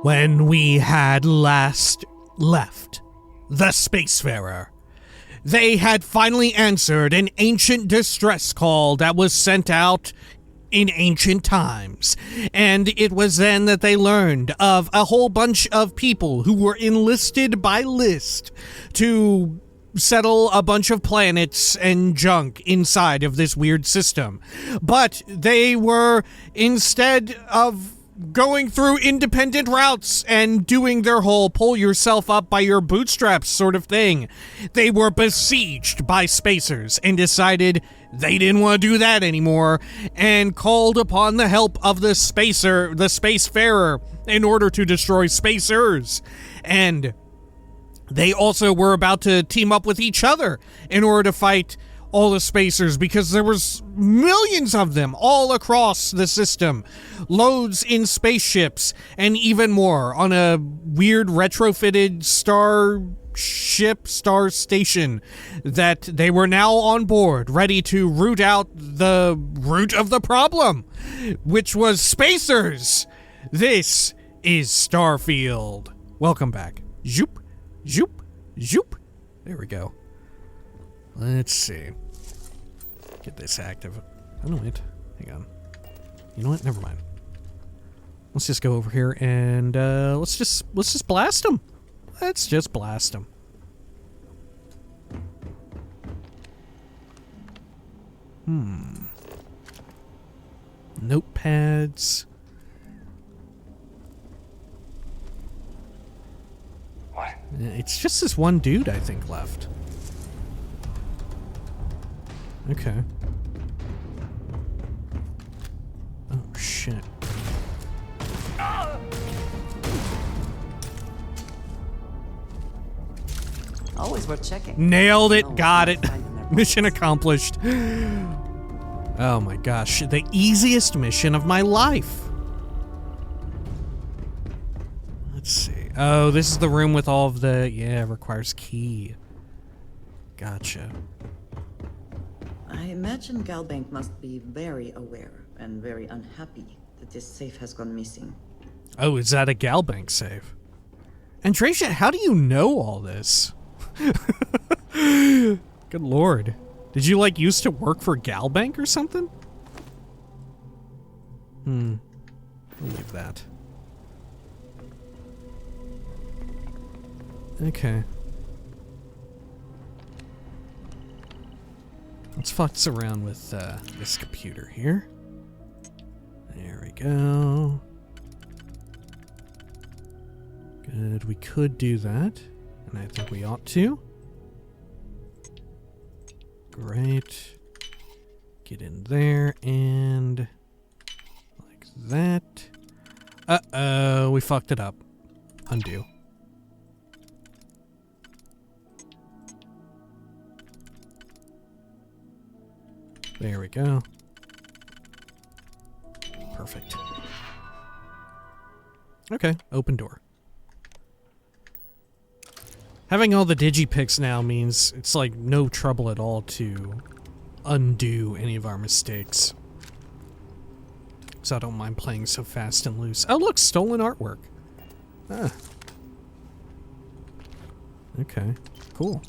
When we had last left the Spacefarer, they had finally answered an ancient distress call that was sent out in ancient times. And it was then that they learned of a whole bunch of people who were enlisted by list to settle a bunch of planets and junk inside of this weird system. But they were, instead of going through independent routes and doing their whole pull yourself up by your bootstraps sort of thing, they were besieged by spacers and decided they didn't want to do that anymore and called upon the help of the Spacefarer in order to destroy spacers. And they also were about to team up with each other in order to fight all the spacers, because there was millions of them all across the system, loads in spaceships, and even more on a weird retrofitted star station that they were now on board, ready to root out the root of the problem, which was spacers. This is Starfield. Welcome back. Zoop, zoop, zoop. There we go. Let's see. Get this active. Oh, no, wait. Hang on. You know what? Never mind. Let's just go over here and let's just blast them. Let's just blast them. Notepads. What? It's just this one dude, I think, left. Okay. Oh, shit. Always worth checking. Nailed it. Got it. Mission accomplished. Oh my gosh. The easiest mission of my life. Let's see. Oh, this is the room with all of the... Yeah, it requires key. Gotcha. I imagine Galbank must be very aware and very unhappy that this safe has gone missing. Oh, is that a Galbank save? Andresia, how do you know all this? Good lord. Did you, like, used to work for Galbank or something? I'll leave that. Okay. Let's futz around with this computer here. There we go. Good, we could do that. And I think we ought to. Great. Get in there and... like that. Uh-oh, we fucked it up. Undo. There we go. Perfect. Okay, open door. Having all the digipicks now means it's like no trouble at all to undo any of our mistakes. So I don't mind playing so fast and loose. Oh look, stolen artwork. Ah. Okay, cool.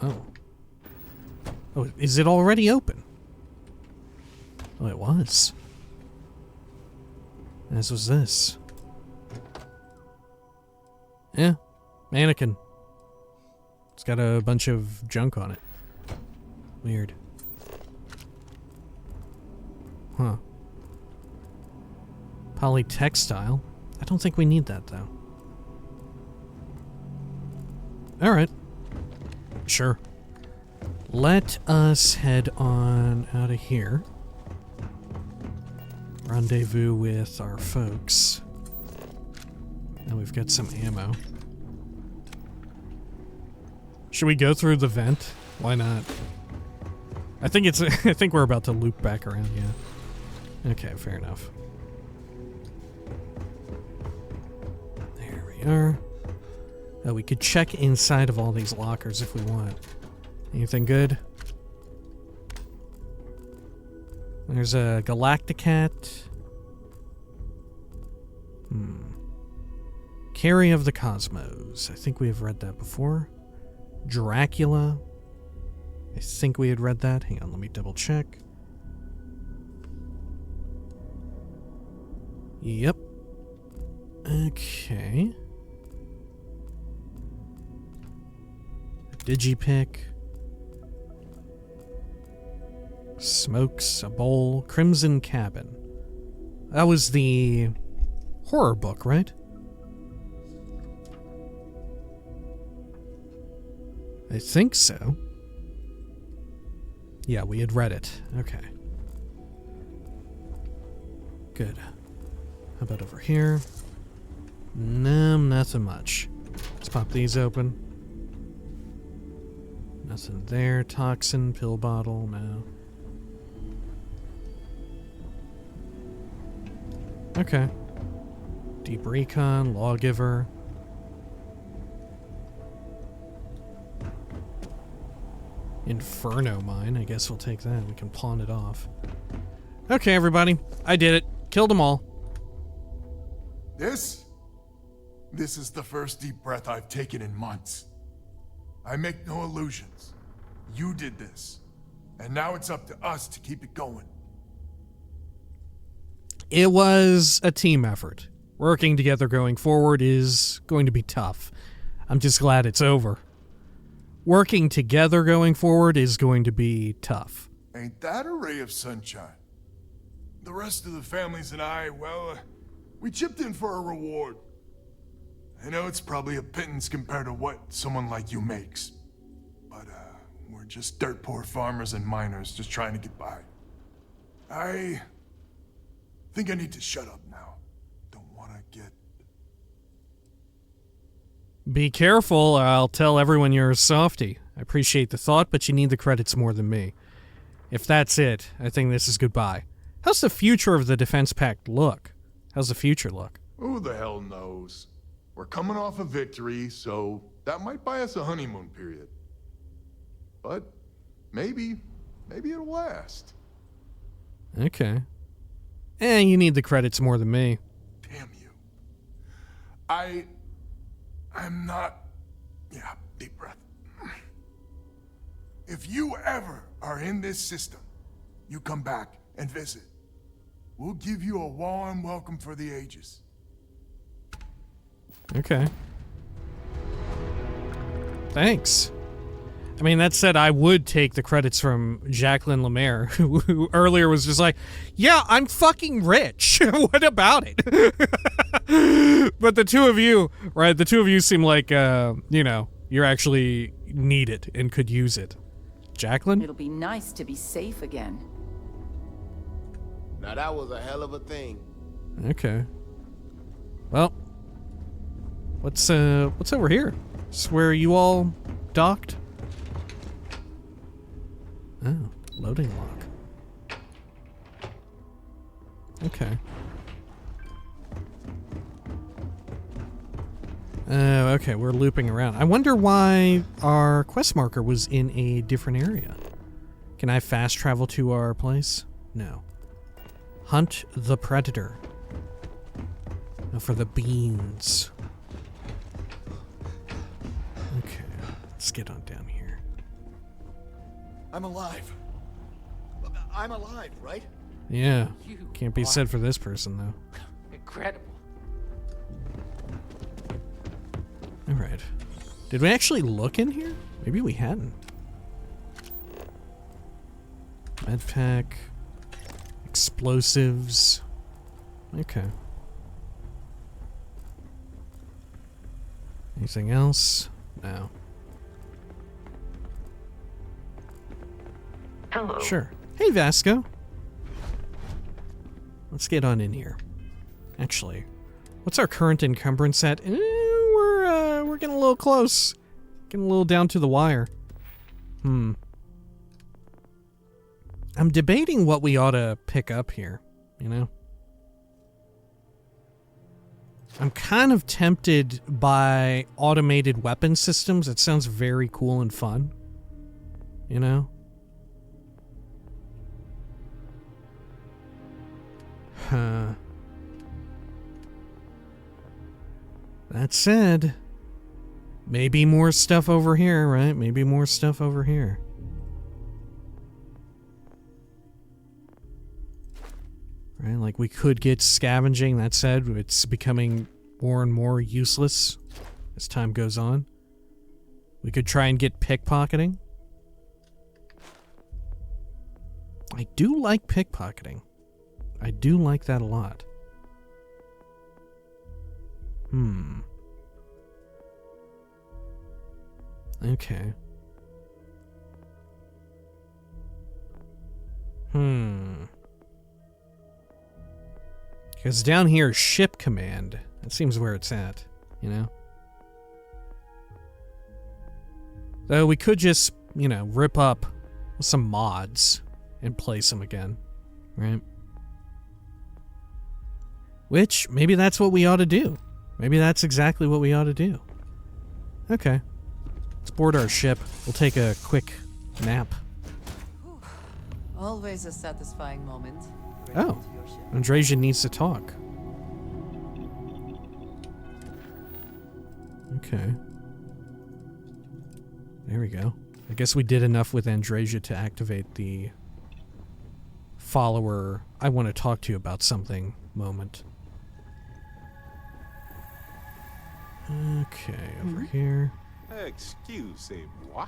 Oh. Oh, is it already open? Oh, it was. As was this. Yeah, mannequin. It's got a bunch of junk on it. Weird. Huh. Polytextile. I don't think we need that, though. Alright. Sure. Let us head on out of here. Rendezvous with our folks. And we've got some ammo. Should we go through the vent? Why not? I think it's I think we're about to loop back around, yeah. Okay, fair enough. There we are. Oh, we could check inside of all these lockers if we want. Anything good? There's a Galacticat. Carry of the Cosmos. I think we have read that before. Dracula. I think we had read that. Hang on, let me double check. Yep. Okay. Digipick. Smokes, a Bowl, Crimson Cabin. That was the horror book, right? I think so. Yeah, we had read it. Okay. Good. How about over here? No, nothing much. Let's pop these open. Nothing there. Toxin, pill bottle, no. Okay. Deep Recon, Lawgiver. Inferno Mine. I guess we'll take that. We can pawn it off. Okay, everybody. I did it. Killed them all. This is the first deep breath I've taken in months. I make no illusions. You did this. And now it's up to us to keep it going. It was a team effort. Working together going forward is going to be tough. I'm just glad it's over. Working together going forward is going to be tough. Ain't that a ray of sunshine? The rest of the families and I, well, we chipped in for a reward. I know it's probably a pittance compared to what someone like you makes. But, we're just dirt poor farmers and miners just trying to get by. I think I need to shut up now. Don't want to get... Be careful, I'll tell everyone you're a softie. I appreciate the thought, but you need the credits more than me. If that's it, I think this is goodbye. How's the future of the Defense Pact look? How's the future look? Who the hell knows? We're coming off a victory, so that might buy us a honeymoon period. But maybe it'll last. Okay. You need the credits more than me. Damn you. I'm not... Yeah, deep breath. If you ever are in this system, you come back and visit. We'll give you a warm welcome for the ages. Okay. Thanks. I mean, that said, I would take the credits from Jacqueline Lemaire, who earlier was just like, yeah, I'm fucking rich. What about it? But the two of you, right, the two of you seem like, you're actually need it and could use it. Jacqueline? It'll be nice to be safe again. Now that was a hell of a thing. Okay. Well, what's over here? Is where you all docked? Oh, loading lock. Okay. Okay, we're looping around. I wonder why our quest marker was in a different area. Can I fast travel to our place? No. Hunt the predator. Now for the beans. Okay, let's get on down here. I'm alive. I'm alive, right? Yeah. You Can't be are said for this person, though. incredible. Alright. Did we actually look in here? Maybe we hadn't. Medpack. Explosives. Okay. Anything else? No. Hello. Sure. Hey, Vasco. Let's get on in here. Actually, what's our current encumbrance at? We're getting a little close. Getting a little down to the wire. I'm debating what we ought to pick up here, you know? I'm kind of tempted by automated weapon systems. It sounds very cool and fun. You know? That said, maybe more stuff over here, right? Maybe more stuff over here. Right, like we could get scavenging. That said, it's becoming more and more useless as time goes on. We could try and get pickpocketing. I do like pickpocketing. I do like that a lot. Okay. Because down here, ship command. That seems where it's at, you know? Though we could just, you know, rip up some mods and place them again, right? Which, maybe that's what we ought to do. Maybe that's exactly what we ought to do. Okay. Let's board our ship. We'll take a quick nap. Always a satisfying moment. Oh, Andrasia needs to talk. Okay. There we go. I guess we did enough with Andrasia to activate the follower I want to talk to you about something moment. Okay, over here. Excusez-moi.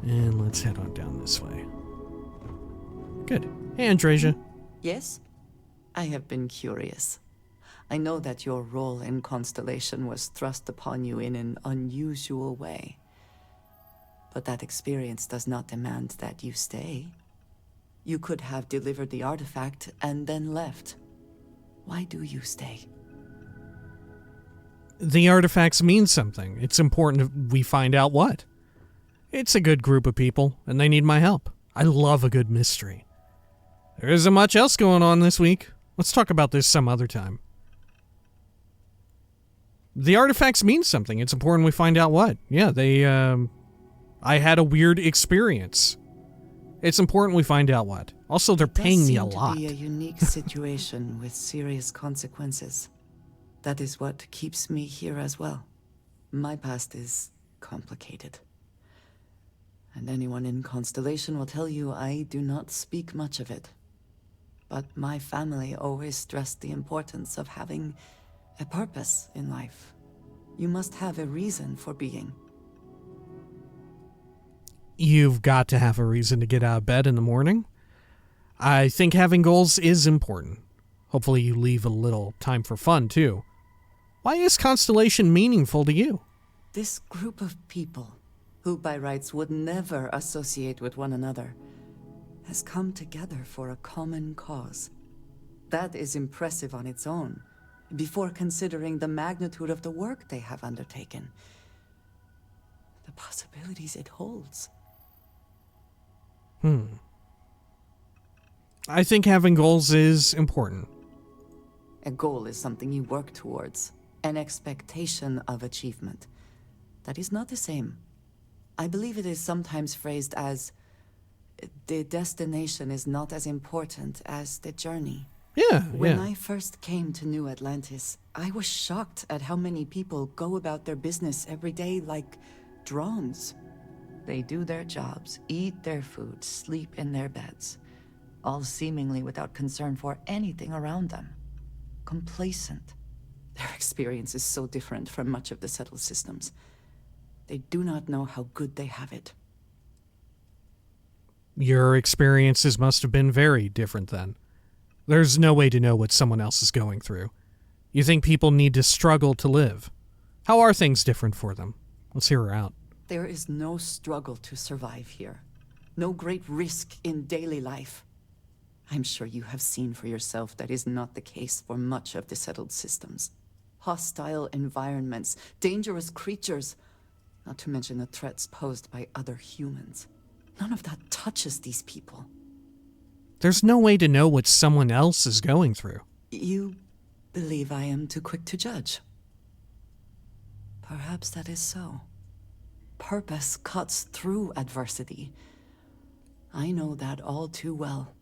And let's head on down this way. Good. Hey, Andrasia. Yes? I have been curious. I know that your role in Constellation was thrust upon you in an unusual way. But that experience does not demand that you stay. You could have delivered the artifact and then left. Why do you stay? The artifacts mean something. It's important we find out what. It's a good group of people, and they need my help. I love a good mystery. There isn't much else going on this week. Let's talk about this some other time. The artifacts mean something. It's important we find out what. Yeah, I had a weird experience. It's important we find out what. Also, they're paying me a lot. It does seem to be a unique situation with serious consequences. That is what keeps me here as well. My past is complicated. And anyone in Constellation will tell you I do not speak much of it. But my family always stressed the importance of having a purpose in life. You must have a reason for being. You've got to have a reason to get out of bed in the morning. I think having goals is important. Hopefully you leave a little time for fun, too. Why is Constellation meaningful to you? This group of people, who by rights would never associate with one another, has come together for a common cause. That is impressive on its own, before considering the magnitude of the work they have undertaken. The possibilities it holds. I think having goals is important. A goal is something you work towards, an expectation of achievement. That is not the same. I believe it is sometimes phrased as, the destination is not as important as the journey. When I first came to New Atlantis, I was shocked at how many people go about their business every day like drones. They do their jobs, eat their food, sleep in their beds, all seemingly without concern for anything around them. Complacent. Their experience is so different from much of the settled systems. They do not know how good they have it. Your experiences must have been very different then. There's no way to know what someone else is going through. You think people need to struggle to live. How are things different for them? Let's hear her out. There is no struggle to survive here. No great risk in daily life. I'm sure you have seen for yourself that is not the case for much of the settled systems. Hostile environments, dangerous creatures, not to mention the threats posed by other humans. None of that touches these people. There's no way to know what someone else is going through. You believe I am too quick to judge? Perhaps that is so. Purpose cuts through adversity. I know that all too well.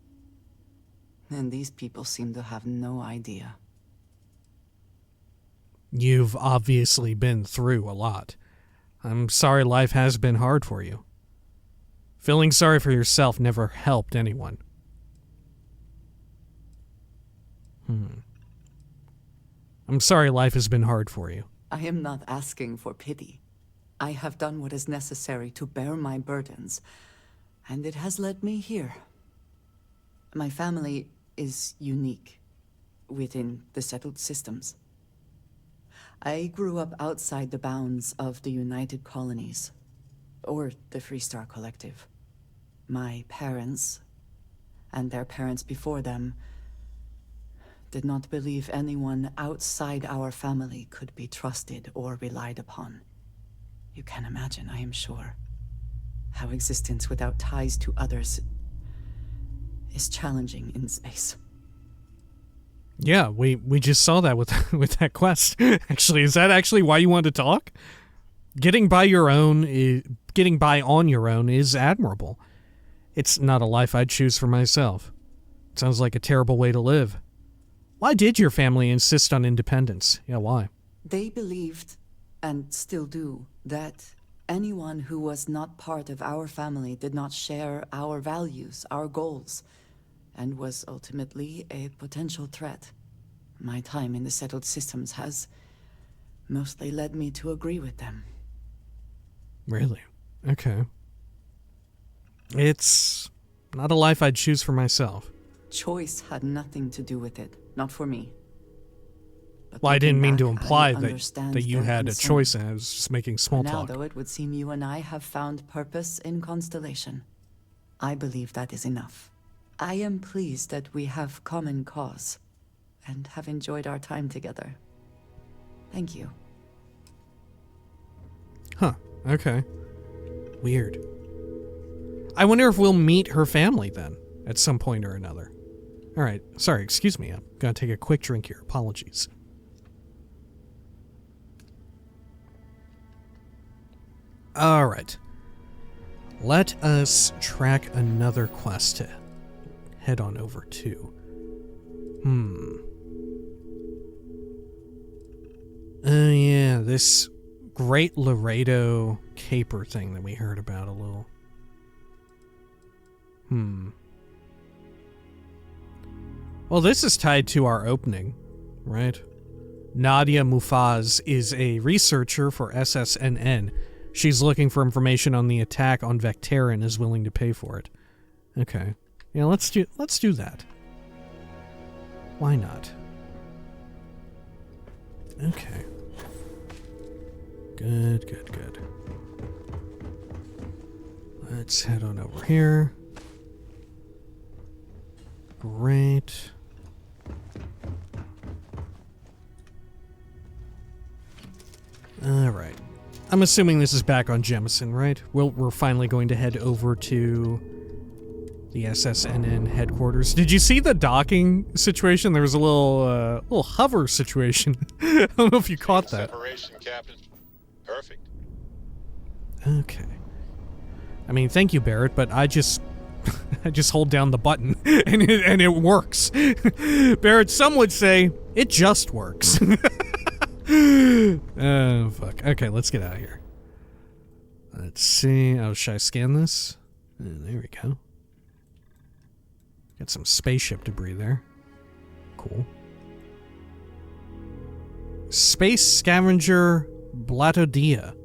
And these people seem to have no idea. You've obviously been through a lot. I'm sorry life has been hard for you. Feeling sorry for yourself never helped anyone. I'm sorry life has been hard for you. I am not asking for pity. I have done what is necessary to bear my burdens, and it has led me here. My family is unique within the settled systems. I grew up outside the bounds of the United Colonies, or the Freestar Collective. My parents, and their parents before them, did not believe anyone outside our family could be trusted or relied upon. You can imagine, I am sure, how existence without ties to others is challenging in space. Yeah, we just saw that with with that quest. Actually, is that actually why you wanted to talk? Getting by on your own is admirable. It's not a life I'd choose for myself. It sounds like a terrible way to live. Why did your family insist on independence? Yeah, why? They believed, and still do, that anyone who was not part of our family did not share our values, our goals, and was ultimately a potential threat. My time in the settled systems has mostly led me to agree with them. Really? Okay. It's not a life I'd choose for myself. Choice had nothing to do with it, not for me. But Well, I didn't mean to looking back, imply I that understand you their had a concern. choice, and I was just making small Now, talk. though, it would seem you and I have found purpose in Constellation. I believe that is enough. I am pleased that we have common cause, and have enjoyed our time together. Thank you. Huh, okay. Weird. I wonder if we'll meet her family then, at some point or another. Alright, sorry, excuse me, I'm gonna take a quick drink here, apologies. Alright. Let us track another quest to head on over to. Oh yeah, this Great Laredo caper thing that we heard about a little. Well, this is tied to our opening, right? Nadia Muffaz is a researcher for SSNN. She's looking for information on the attack on Vectera and is willing to pay for it. Okay. Yeah, let's do that. Why not? Okay. Good. Let's head on over here. Great. Alright. I'm assuming this is back on Jemison, right? We're finally going to head over to the SSNN headquarters. Did you see the docking situation? There was a little hover situation. I don't know if you caught that. Separation, Captain. Perfect. Okay. I mean, thank you, Barrett, but I just hold down the button and it works. Barrett, some would say it just works. Oh, fuck. Okay, let's get out of here. Let's see. Oh, should I scan this? There we go. Got some spaceship debris there. Cool. Space Scavenger Blatodia.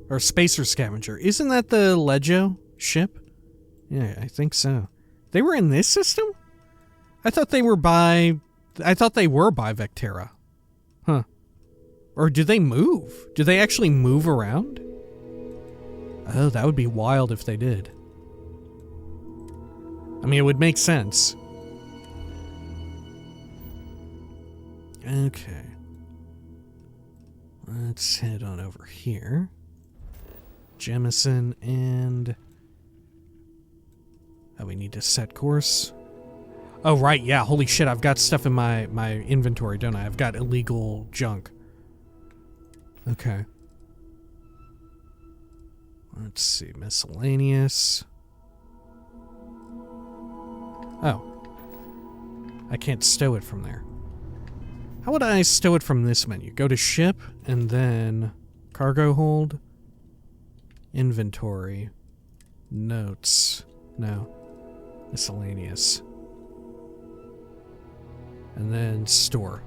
Or Spacer Scavenger. Isn't that the Legio ship? Yeah, I think so. They were in this system? I thought they were by Vectera. Huh. Or do they move? Do they actually move around? Oh, that would be wild if they did. I mean, it would make sense. Okay. Let's head on over here. Jemison and... Oh, we need to set course. Oh, right, yeah, holy shit, I've got stuff in my inventory, don't I? I've got illegal junk. Okay. Let's see, miscellaneous. Oh. I can't stow it from there. How would I stow it from this menu? Go to ship, and then cargo hold, inventory, notes, no, miscellaneous, and then store.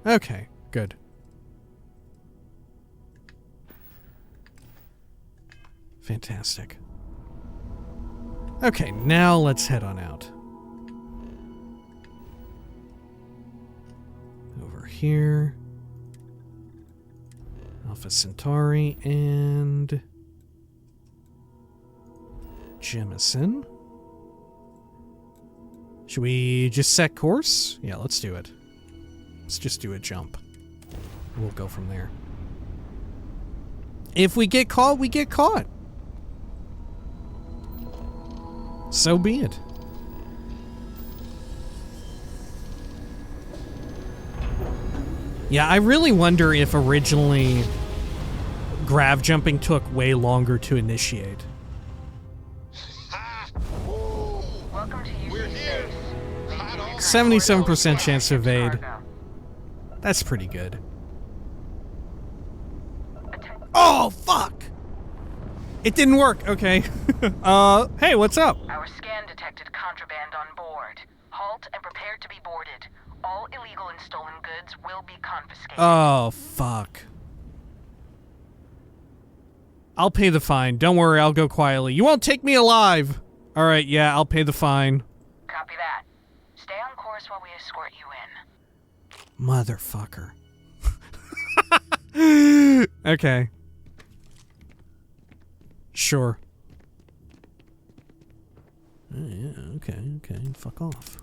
Okay, good. Fantastic. Okay, now let's head on out. Over here. Alpha Centauri and Jemison. Should we just set course? Yeah, let's do it. Let's just do a jump. We'll go from there. If we get caught, we get caught. So be it. Yeah, I really wonder if originally grav jumping took way longer to initiate. Welcome to We're here. Hot off. 77% chance to evade. That's pretty good. Oh, fuck! It didn't work, okay. Hey, what's up? Our scan detected contraband on board. Halt and prepare to be boarded. All illegal and stolen goods will be confiscated. Oh, fuck. I'll pay the fine. Don't worry, I'll go quietly. You won't take me alive! Alright, yeah, I'll pay the fine. Copy that. Stay on course while we escort you in. Motherfucker. Okay. Sure. Yeah, okay, fuck off.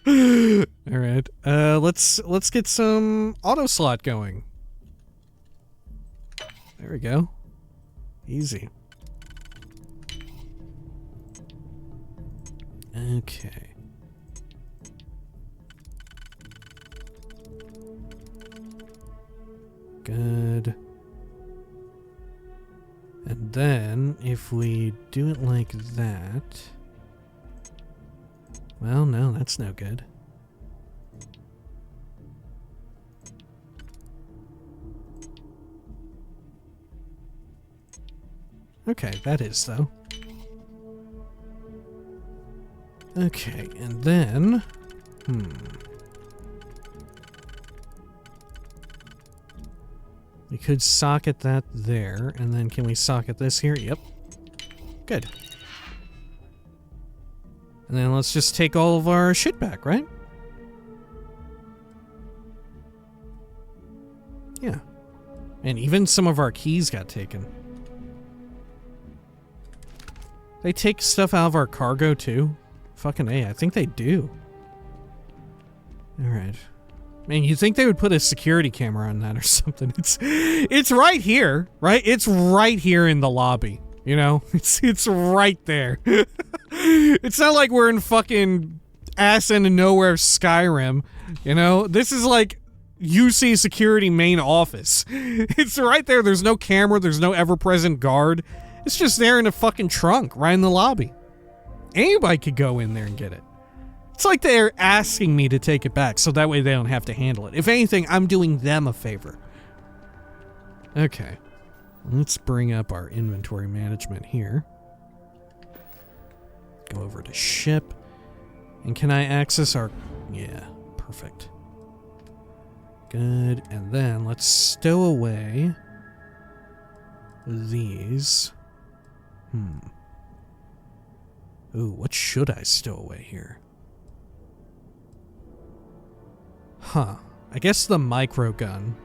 Alright, let's get some auto slot going. There we go. Easy. Okay. Good. And then, if we do it like that... Well, no, that's no good. Okay, that is, though. Okay, and then... We could socket that there, and then can we socket this here? Yep. Good. And then let's just take all of our shit back, right? Yeah. And even some of our keys got taken. They take stuff out of our cargo too? Fucking A, I think they do. Alright. Man, you'd think they would put a security camera on that or something. It's right here, right? It's right here in the lobby. You know? It's right there. It's not like we're in fucking ass end of nowhere Skyrim. You know? This is like UC security main office. It's right there. There's no camera. There's no ever-present guard. It's just there in a fucking trunk, right in the lobby. Anybody could go in there and get it. It's like they're asking me to take it back, so that way they don't have to handle it. If anything, I'm doing them a favor. Okay. Let's bring up our inventory management here. Go over to ship. And can I access our... Yeah, perfect. Good. And then let's stow away these. Ooh, what should I stow away here? Huh. I guess the micro gun.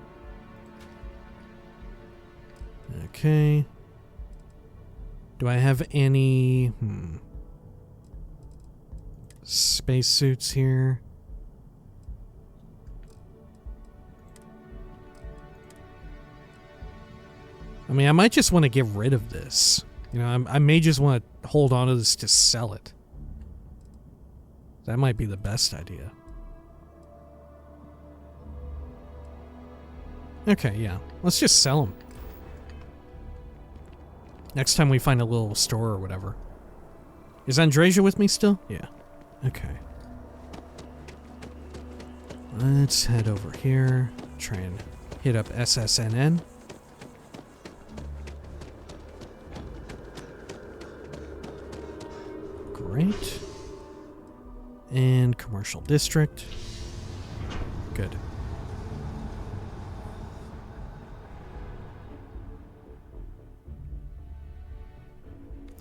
Okay. Do I have any... spacesuits here? I mean, I might just want to get rid of this. You know, I may just want to hold on to this to sell it. That might be the best idea. Okay, yeah. Let's just sell them. Next time we find a little store or whatever. Is Andreja with me still? Yeah. Okay. Let's head over here. Try and hit up SSNN. Great. And commercial district. Good.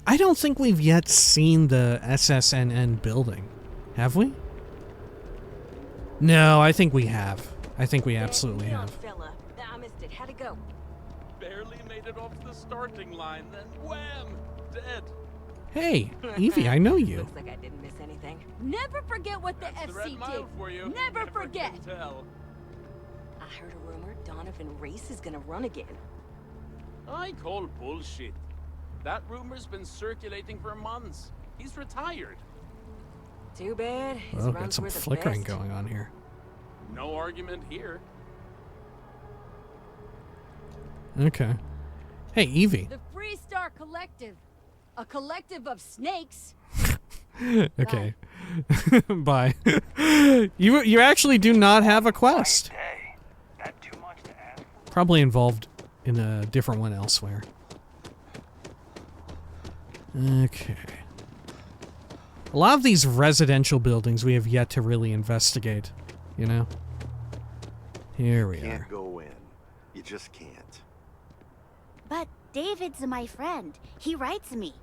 I don't think we've yet seen the SSNN building. Have we? No, I think we have. I think we absolutely have. Fella. I missed it. How'd it go? Barely made it off the starting line, then wham! Dead. Hey, Evie, I know you. Looks like I didn't miss anything. Never forget what the That's the FC red mile did. for you. Never forget. Can tell. I heard a rumor Donovan Race is gonna run again. I call bullshit. That rumor's been circulating for months. He's retired. Too bad. His Well, got runs some were the flickering best. going on here. No argument here. Okay. Hey, Evie. The Freestar Collective. A collective of snakes. Okay. Bye. You actually do not have a quest. Probably involved in a different one elsewhere. Okay. A lot of these residential buildings we have yet to really investigate, you know? Here we Can't are. go in. You just can't. But David's my friend. He writes me.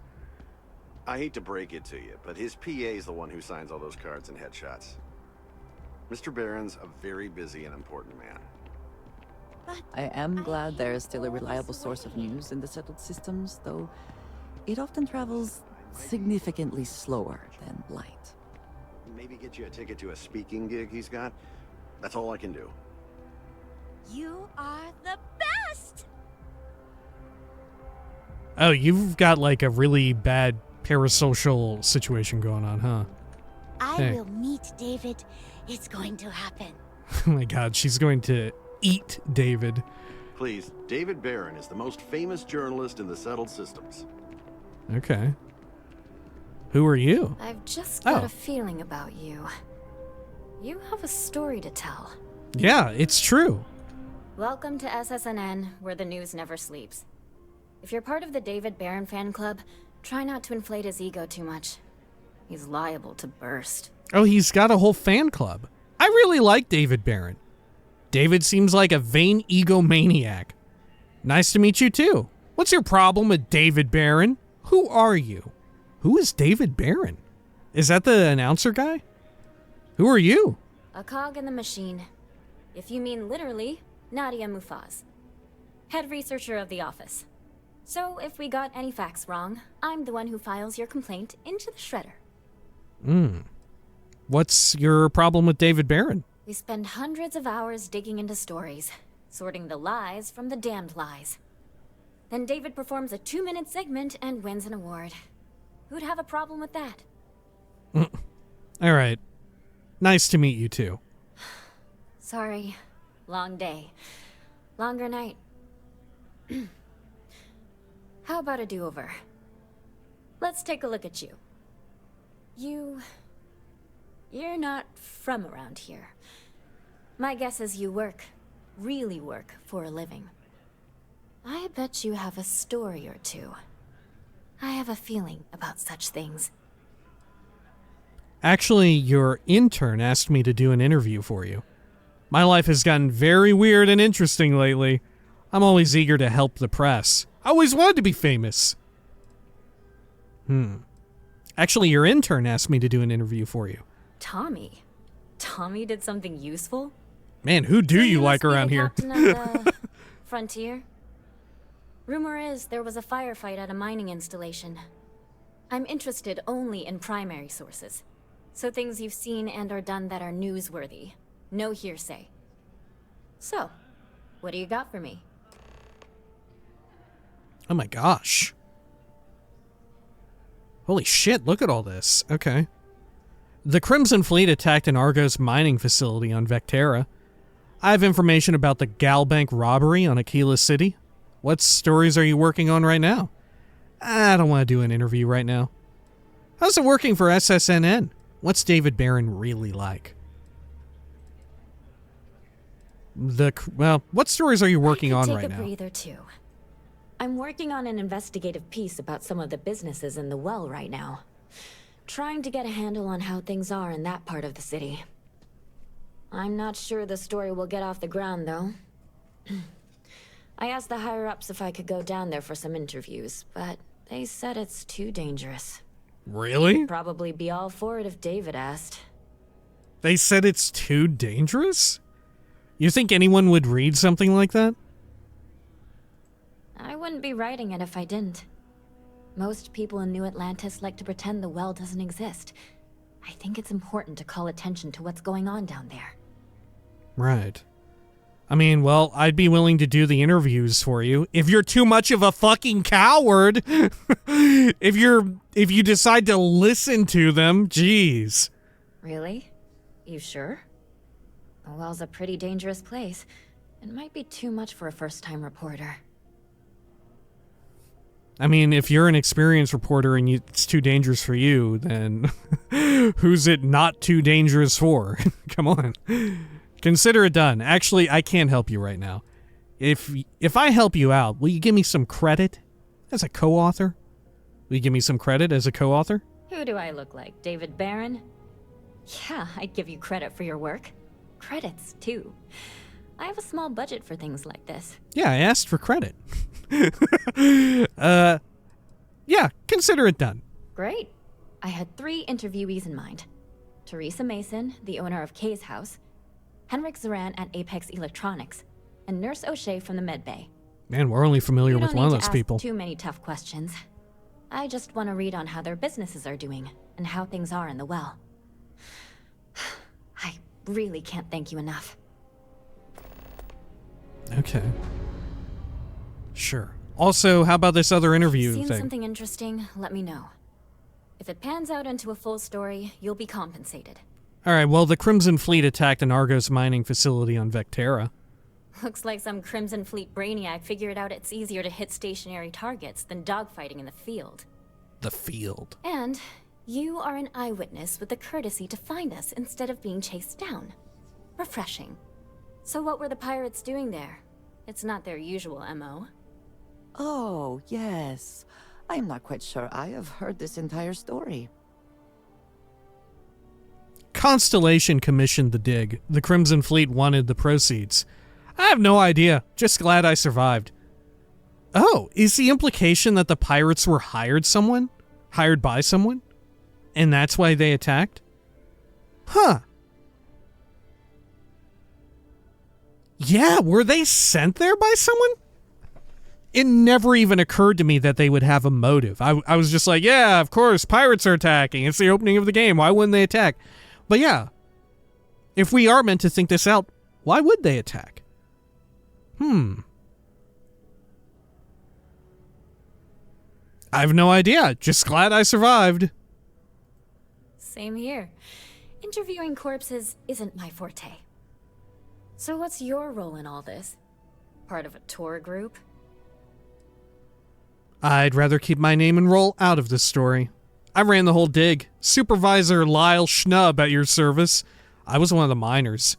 I hate to break it to you, but his PA is the one who signs all those cards and headshots. Mr. Barron's a very busy and important man. I am glad there is still a reliable source of news in the settled systems, though it often travels significantly slower than light. Maybe get you a ticket to a speaking gig he's got? That's all I can do. You are the best! Oh, you've got like a really bad parasocial situation going on, huh? I will meet David. It's going to happen. Oh my god, she's going to eat David. Please, David Barron is the most famous journalist in the settled systems. Okay. Who are you? I've just got Oh. a feeling about you. You have a story to tell. Yeah, it's true. Welcome to SSNN, where the news never sleeps. If you're part of the David Barron fan club, try not to inflate his ego too much. He's liable to burst. Oh, he's got a whole fan club. I really like David Barron. David seems like a vain egomaniac. Nice to meet you too. What's your problem with David Barron? Who are you? Who is David Barron? Is that the announcer guy? Who are you? A cog in the machine. If you mean literally, Nadia Muffaz. Head researcher of the office. So if we got any facts wrong, I'm the one who files your complaint into the shredder. What's your problem with David Barron? We spend hundreds of hours digging into stories, sorting the lies from the damned lies. Then David performs a 2-minute segment and wins an award. Who'd have a problem with that? All right. Nice to meet you too. Sorry. Long day. Longer night. How about a do-over? Let's take a look at you. You're not from around here. My guess is you work, really work, for a living. I bet you have a story or two. I have a feeling about such things. Actually, your intern asked me to do an interview for you. My life has gotten very weird and interesting lately. I'm always eager to help the press. I always wanted to be famous. Actually, your intern asked me to do an interview for you. Tommy? Tommy did something useful? Man, who do you like around here? Captain of the Frontier? Rumor is there was a firefight at a mining installation. I'm interested only in primary sources. So things you've seen and or done that are newsworthy. No hearsay. So, what do you got for me? Oh my gosh. Holy shit, look at all this. Okay. The Crimson Fleet attacked an Argos mining facility on Vectera. I have information about the Galbank robbery on Aquila City. What stories are you working on right now? I don't want to do an interview right now. How's it working for SSNN? What's David Barron really like? Well, what stories are you working on right Take a now? breather too. I'm working on an investigative piece about some of the businesses in the well right now. Trying to get a handle on how things are in that part of the city. I'm not sure the story will get off the ground, though. I asked the higher-ups if I could go down there for some interviews, but they said it's too dangerous. Really? I'd probably be all for it if David asked. They said it's too dangerous? You think anyone would read something like that? I wouldn't be writing it if I didn't. Most people in New Atlantis like to pretend the well doesn't exist. I think it's important to call attention to what's going on down there. Right. I mean, well, I'd be willing to do the interviews for you if you're too much of a fucking coward. If you decide to listen to them, jeez. Really? You sure? The well's a pretty dangerous place. It might be too much for a first-time reporter. I mean, if you're an experienced reporter and it's too dangerous for you, then who's it not too dangerous for? Come on. Consider it done. Actually, I can't help you right now. If I help you out, will you give me some credit as a co-author? Will you give me some credit as a co-author? Who do I look like? David Barron? Yeah, I'd give you credit for your work. Credits, too. I have a small budget for things like this. Yeah, I asked for credit. Yeah, consider it done. Great. I had 3 interviewees in mind. Teresa Mason, the owner of Kay's house, Henrik Zoran at Apex Electronics, and Nurse O'Shea from the Medbay. Man, we're only familiar with one of those people. You don't need to ask too many tough questions. I just want to read on how their businesses are doing and how things are in the well. I really can't thank you enough. Okay. Sure. Also, how about this other interview Seen thing? something interesting, let me know. If it pans out into a full story, you'll be compensated. Alright, well, the Crimson Fleet attacked an Argos mining facility on Vectera. Looks like some Crimson Fleet brainiac figured out it's easier to hit stationary targets than dogfighting in the field. The field. And you are an eyewitness with the courtesy to find us instead of being chased down. Refreshing. So what were the pirates doing there? It's not their usual MO. Oh, yes. I'm not quite sure I have heard this entire story. Constellation commissioned the dig. The Crimson Fleet wanted the proceeds. I have no idea. Just glad I survived. Oh, is the implication that the pirates were hired by someone? And that's why they attacked? Huh. Yeah, were they sent there by someone? It never even occurred to me that they would have a motive. I was just like, yeah, of course, pirates are attacking. It's the opening of the game. Why wouldn't they attack? But yeah, if we are meant to think this out, why would they attack? I have no idea. Just glad I survived. Same here. Interviewing corpses isn't my forte. So what's your role in all this? Part of a tour group? I'd rather keep my name and role out of this story. I ran the whole dig. Supervisor Lyle Schnub at your service. I was one of the miners.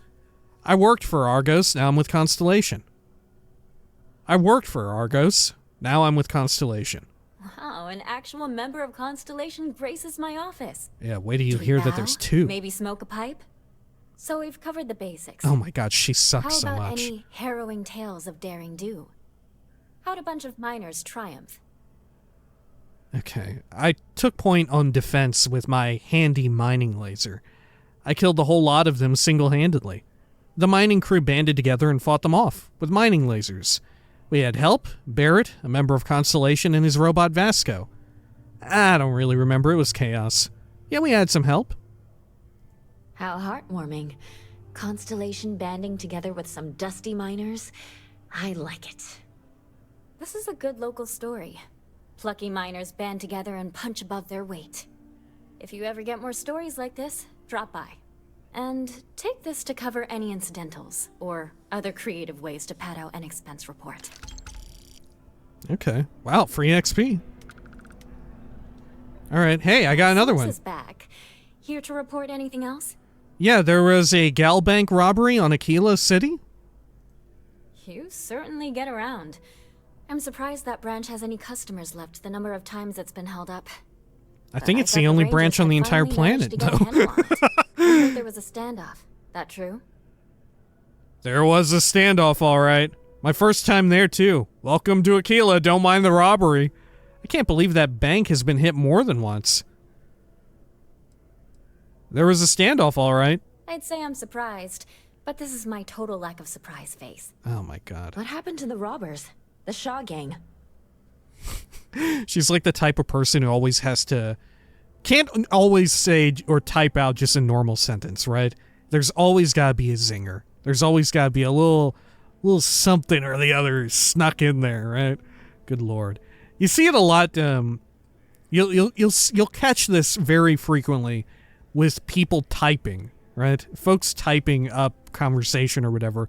I worked for Argos, now I'm with Constellation. I worked for Argos, now I'm with Constellation. Wow, an actual member of Constellation graces my office. Yeah, wait till you hear that there's 2. Maybe smoke a pipe? So we've covered the basics. Oh my god, she sucks so How about much. any harrowing tales of daring do? How'd a bunch of miners triumph? Okay, I took point on defense with my handy mining laser. I killed the whole lot of them single-handedly. The mining crew banded together and fought them off with mining lasers. We had help, Barrett, a member of Constellation, and his robot Vasco. I don't really remember, it was chaos. Yeah, we had some help. How heartwarming. Constellation banding together with some dusty miners? I like it. This is a good local story. Plucky miners band together and punch above their weight. If you ever get more stories like this, drop by. And take this to cover any incidentals, or other creative ways to pad out an expense report. Okay. Wow, free XP. Alright, hey, I got another one. Is back. Here to report anything else? Yeah, there was a gal bank robbery on Aquila City. You certainly get around. I'm surprised that branch has any customers left, the number of times it's been held up. I think it's the only branch on the entire planet, though. I heard there was a standoff. That true? There was a standoff, all right. My first time there, too. Welcome to Aquila, don't mind the robbery. I can't believe that bank has been hit more than once. There was a standoff, all right. I'd say I'm surprised, but this is my total lack of surprise face. Oh my god. What happened to the robbers? The Shaw gang? She's like the type of person who always has to... Can't always say or type out just a normal sentence, right? There's always gotta be a zinger. There's always gotta be a little something or the other snuck in there, right? Good lord. You see it a lot, you'll catch this very frequently with people typing, right? Folks typing up conversation or whatever.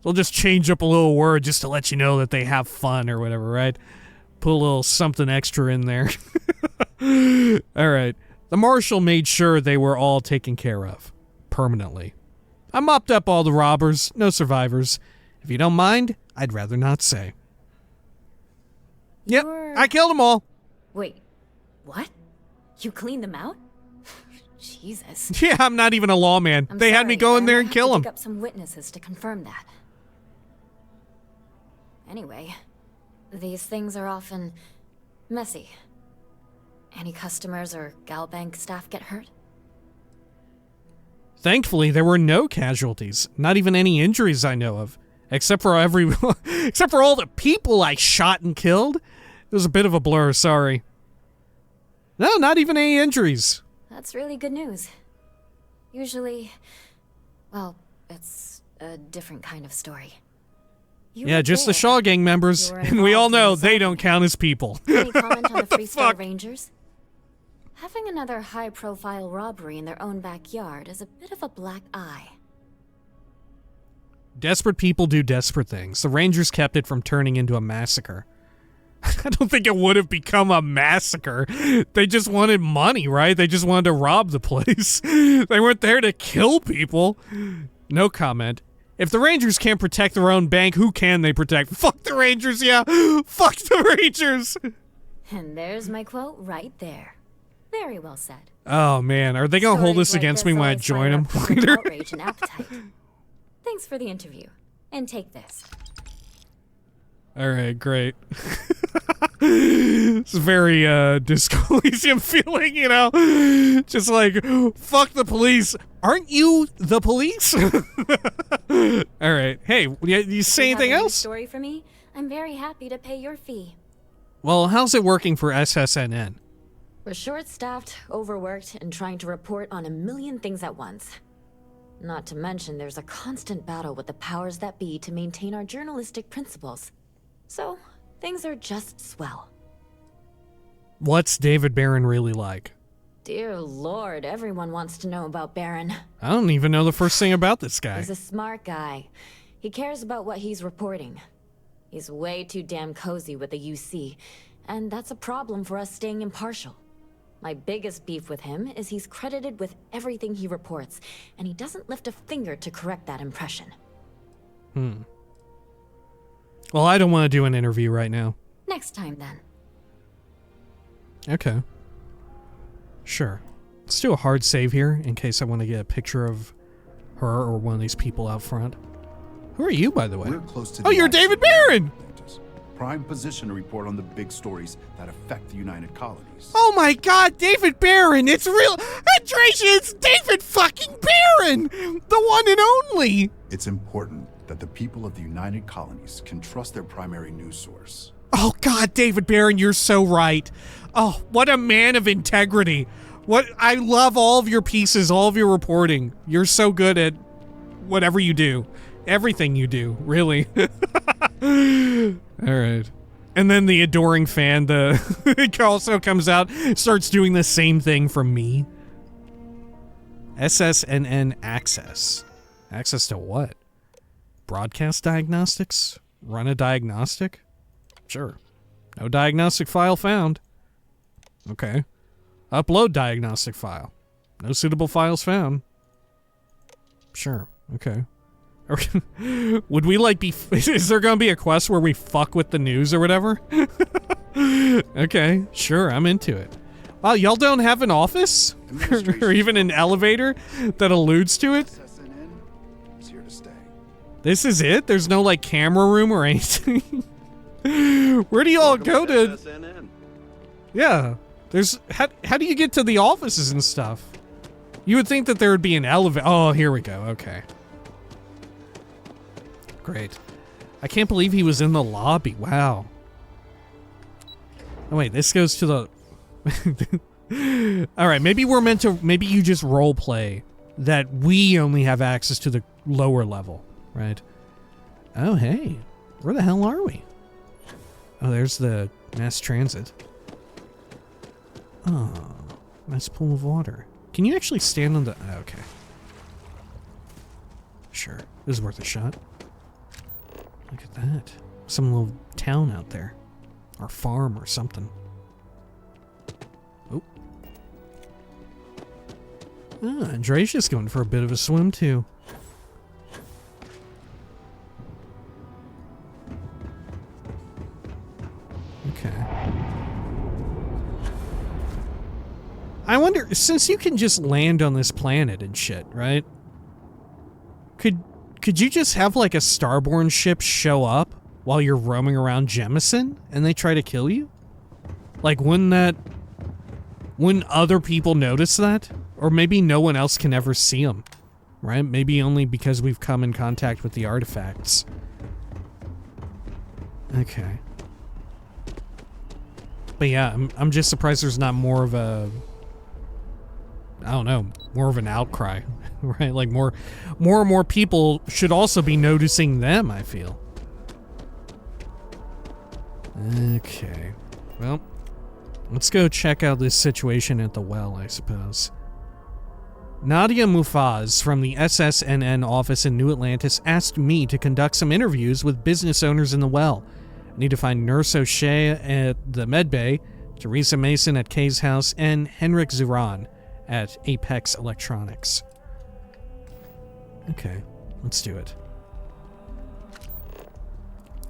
They'll just change up a little word just to let you know that they have fun or whatever, right? Put a little something extra in there. All right. The marshal made sure they were all taken care of. Permanently. I mopped up all the robbers. No survivors. If you don't mind, I'd rather not say. Yep, I killed them all. Wait, what? You cleaned them out? Jesus. Yeah, I'm not even a lawman. They had me go in there and kill them. Pick up some witnesses to confirm that. Anyway, these things are often messy. Any customers or Galbank staff get hurt? Thankfully, there were no casualties. Not even any injuries I know of. Except for except for all the people I shot and killed. It was a bit of a blur, sorry. No, not even any injuries. That's really good news. Usually, well, it's a different kind of story. Yeah, just the Shaw gang members, and we all know they don't count as people. Any comment on the Freestar Rangers? Having another high-profile robbery in their own backyard is a bit of a black eye. Desperate people do desperate things. The Rangers kept it from turning into a massacre. I don't think it would have become a massacre. They just wanted money, right? They just wanted to rob the place. They weren't there to kill people. No comment. If the Rangers can't protect their own bank, who can they protect? Fuck the Rangers, yeah. Fuck the Rangers. And there's my quote right there. Very well said. Oh, man. Are they going to hold this against me when I join them later? Outrage and appetite. Thanks for the interview. And take this. All right, great. It's very Disco Elysium feeling, you know? Just like, fuck the police. Aren't you the police? All right. Hey, you say anything else? Story for me? I'm very happy to pay your fee. Well, how's it working for SSNN? We're short-staffed, overworked, and trying to report on a million things at once. Not to mention there's a constant battle with the powers that be to maintain our journalistic principles. So, things are just swell. What's David Barron really like? Dear Lord, everyone wants to know about Barron. I don't even know the first thing about this guy. He's a smart guy. He cares about what he's reporting. He's way too damn cozy with the UC, and that's a problem for us staying impartial. My biggest beef with him is he's credited with everything he reports, and he doesn't lift a finger to correct that impression. Well, I don't want to do an interview right now. Next time, then. Okay. Sure. Let's do a hard save here, in case I want to get a picture of her or one of these people out front. Who are you, by the way? We're close to oh, you're David Barron! Prime position to report on the big stories that affect the United Colonies. Oh my god, David Barron! It's real! Andration, it's David fucking Barron! The one and only! It's important that the people of the United Colonies can trust their primary news source. Oh god, David Barron, you're so right. Oh, what a man of integrity. I love all of your pieces, all of your reporting. You're so good at whatever you do. Everything you do, really. All right. And then the adoring fan, also comes out, starts doing the same thing from me. SSNN access. Access to what? Broadcast diagnostics? Run a diagnostic? Sure. No diagnostic file found. Okay. Upload diagnostic file. No suitable files found. Sure. Okay. Would we like be... Is there gonna be a quest where we fuck with the news or whatever? Okay, sure, I'm into it. Wow, y'all don't have an office? Or even an elevator that alludes to it? SSNN is here to stay. This is it? There's no, like, camera room or anything? Where do y'all go to... SSNN. Yeah. There's... How do you get to the offices and stuff? You would think that there would be an elevator... Oh, here we go. Okay. Great. I can't believe he was in the lobby. Wow. Oh, wait. This goes to the... Alright, maybe we're meant to... Maybe you just roleplay that we only have access to the lower level, right? Oh, hey. Where the hell are we? Oh, there's the mass transit. Oh, nice pool of water. Can you actually stand on the... Oh, okay. Sure. This is worth a shot. Look at that. Some little town out there. Or farm or something. Oh. Ah, Andre's just going for a bit of a swim, too. Okay. I wonder, since you can just land on this planet and shit, right? Could you just have like a starborn ship show up while you're roaming around Jemison and they try to kill you? Like, wouldn't other people notice that? Or maybe no one else can ever see them, right? Maybe only because we've come in contact with the artifacts. Okay. But yeah, I'm just surprised there's not more of a... I don't know, more of an outcry, right? Like more and more people should also be noticing them, I feel. Okay. Well, let's go check out this situation at the well, I suppose. Nadia Muffaz from the SSNN office in New Atlantis asked me to conduct some interviews with business owners in the well. I need to find Nurse O'Shea at the medbay, Teresa Mason at Kay's house, and Henrik Zuran at Apex Electronics. Okay, let's do it.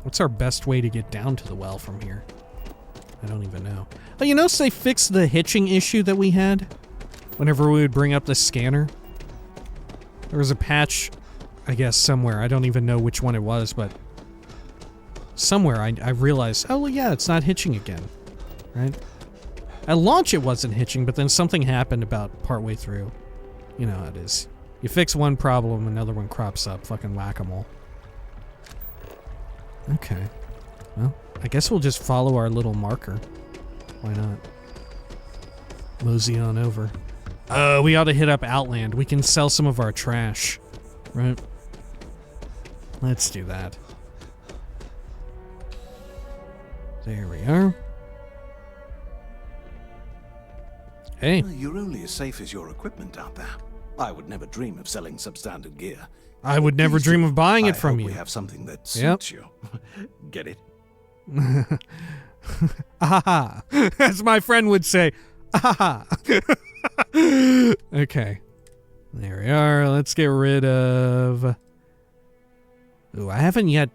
What's our best way to get down to the well from here? I don't even know. Oh, you notice they fixed the hitching issue that we had whenever we would bring up the scanner? There was a patch, I guess, somewhere. I don't even know which one it was, but somewhere I realized, oh, well, yeah, it's not hitching again, right? At launch, it wasn't hitching, but then something happened about partway through. You know how it is. You fix one problem, another one crops up. Fucking whack-a-mole. Okay. Well, I guess we'll just follow our little marker. Why not? Mosey on over. We ought to hit up Outland. We can sell some of our trash. Right? Let's do that. There we are. Hey. You're only as safe as your equipment out there. I would never dream of selling substandard gear. I would never dream of buying it from you. We have something that suits you. Get it? Ahaha. As my friend would say. Ahaha. Okay. There we are. Let's get rid of... Ooh, I haven't yet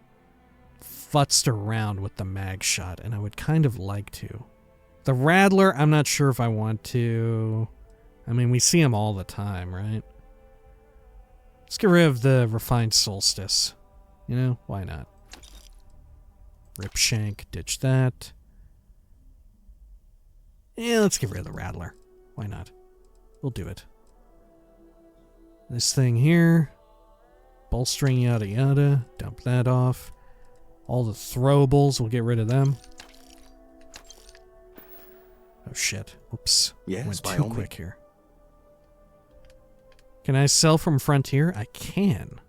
futzed around with the mag shot, and I would kind of like to. The Rattler, I'm not sure if I want to. I mean, we see him all the time, right? Let's get rid of the Refined Solstice. You know, why not? Ripshank, ditch that. Yeah, let's get rid of the Rattler. Why not? We'll do it. This thing here. Bolstering, yada yada. Dump that off. All the throwables, we'll get rid of them. Oh shit. Oops. Yes, went by too all quick here. Can I sell from Frontier? I can.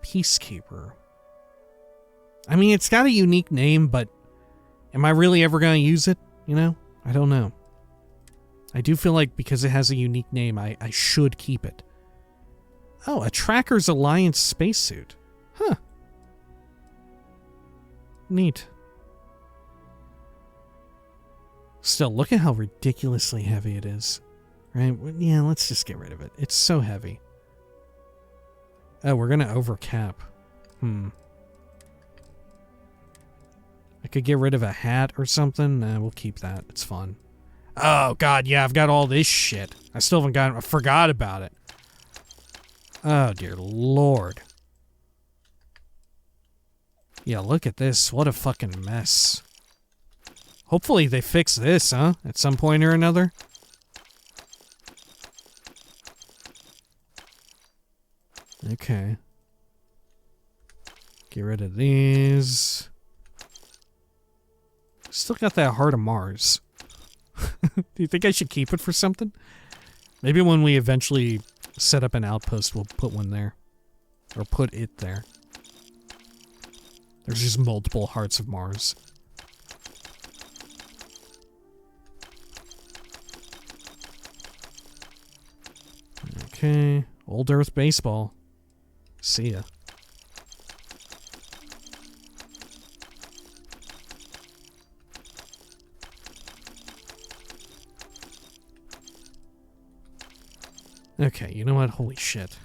Peacekeeper. I mean, it's got a unique name, but am I really ever going to use it? You know? I don't know. I do feel like because it has a unique name, I should keep it. Oh, a Tracker's Alliance spacesuit. Huh. Neat. Still, look at how ridiculously heavy it is. Right? Yeah, let's just get rid of it. It's so heavy. Oh, we're gonna overcap. I could get rid of a hat or something. Nah, we'll keep that. It's fun. Oh, God, yeah, I've got all this shit. I still haven't I forgot about it. Oh, dear Lord. Yeah, look at this. What a fucking mess. Hopefully they fix this, huh? At some point or another. Okay. Get rid of these. Still got that Heart of Mars. Do you think I should keep it for something? Maybe when we eventually set up an outpost, we'll put one there. Or put it there. There's just multiple Hearts of Mars. Okay. Old Earth Baseball. See ya. Okay, you know what? Holy shit.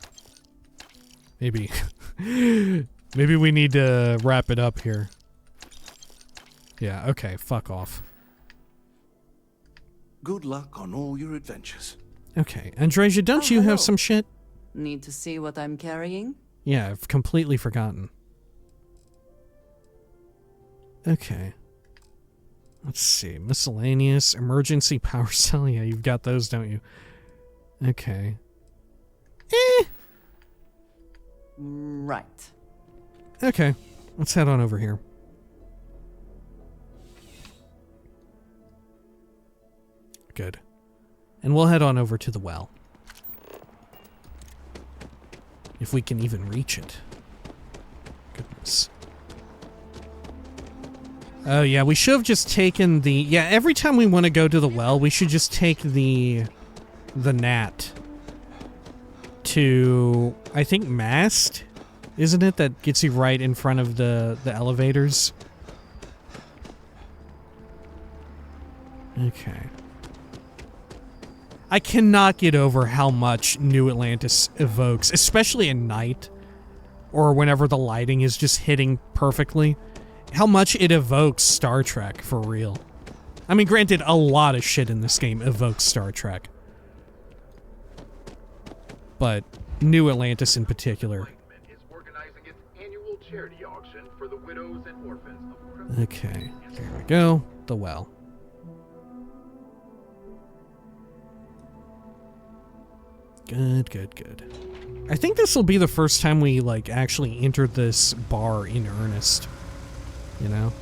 Maybe... maybe we need to wrap it up here. Yeah, okay, fuck off. Good luck on all your adventures. Okay, Andreja, don't you have some shit? Need to see what I'm carrying? Yeah, I've completely forgotten. Okay. Let's see. Miscellaneous, emergency power cell. Yeah, you've got those, don't you? Okay. Right. Okay. Let's head on over here. Good. And we'll head on over to the well. If we can even reach it. Goodness. Oh yeah, we should have just taken the... Yeah, every time we want to go to the well, we should just take the gnat to, I think, mast? Isn't it? That gets you right in front of the elevators. Okay. I cannot get over how much New Atlantis evokes, especially at night, or whenever the lighting is just hitting perfectly. How much it evokes Star Trek, for real. I mean, granted, a lot of shit in this game evokes Star Trek. But New Atlantis in particular. Okay, there we go. The well. Good, good, good. I think this will be the first time we, like, actually entered this bar in earnest. You know?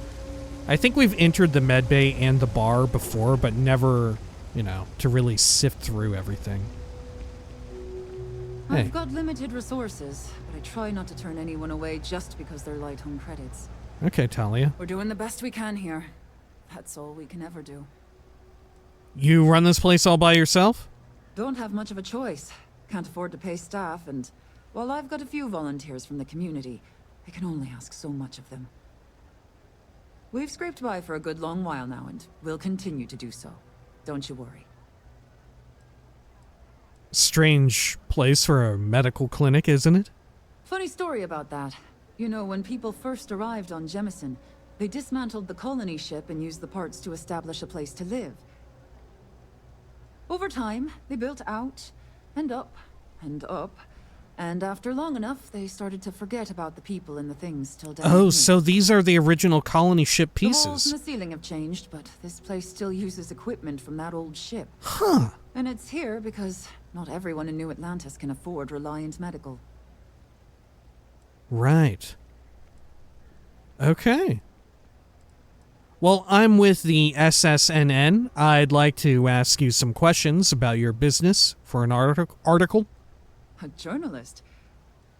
I think we've entered the med bay and the bar before, but never, you know, to really sift through everything. Hey. I've got limited resources, but I try not to turn anyone away just because they're light on credits. Okay, Talia. We're doing the best we can here. That's all we can ever do. You run this place all by yourself? Don't have much of a choice. Can't afford to pay staff, and while I've got a few volunteers from the community, I can only ask so much of them. We've scraped by for a good long while now, and we'll continue to do so. Don't you worry. Strange place for a medical clinic, isn't it? Funny story about that. You know, when people first arrived on Jemison, they dismantled the colony ship and used the parts to establish a place to live. Over time, they built out, and up, and up, and after long enough, they started to forget about the people and the things still down here. Oh, so these are the original colony ship pieces. The walls and the ceiling have changed, but this place still uses equipment from that old ship. Huh. And it's here because not everyone in New Atlantis can afford Reliant Medical. Right. Okay. Well, I'm with the SSNN. I'd like to ask you some questions about your business for an article. A journalist?